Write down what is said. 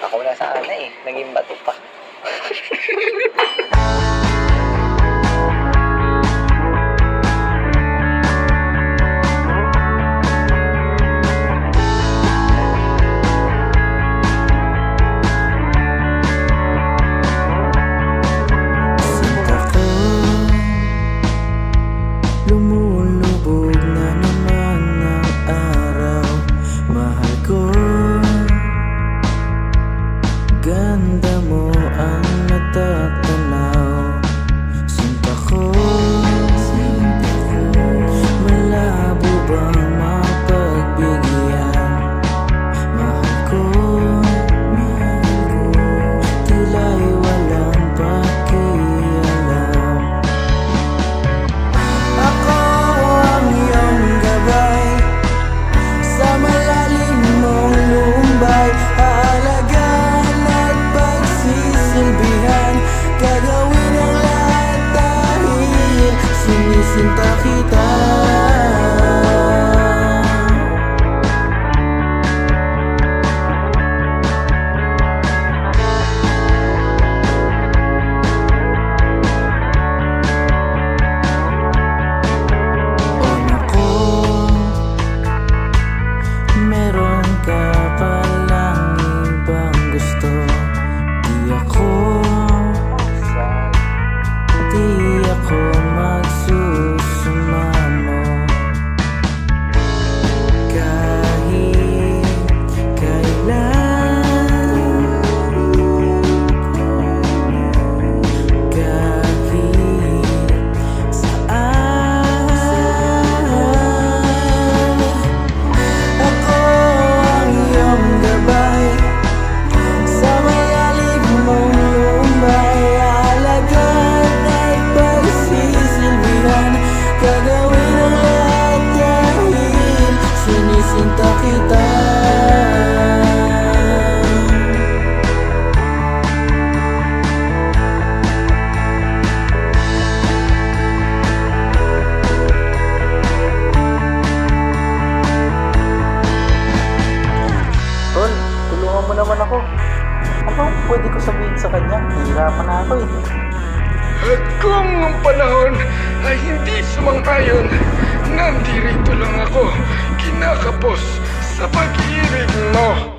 Ako na sana eh, naging bato pa. Lumulubog na naman ang araw. Mahal ko, ganda mo ang natatanaw. Sinta ko, malabo bang mapagbigyan? Mahal ko, tila'y walang pakialam. Ako ang iyong gabay, sa malalim mong lumbay. Aalagaan at pagsisilbihan, gagawin ang lahat dahil sinisinta kita. Meron ka palang ibang gusto. Di ako magsusumamo. Kahit kailan, kahit saan, ako ang iyong gabay, sa malalim mong lumbay. Aalagaan at pagsisilbihan, gagawin ang lahat dahil sinisinta kita. Tol, tulungan mo naman ako. Ano ang pwede ko sabihin sa kanya? Nahihirapan na ako eh. At kung ang panahon ay hindi sumang-ayon, nandirito lang ako, kinakapos sa pag-ibig mo.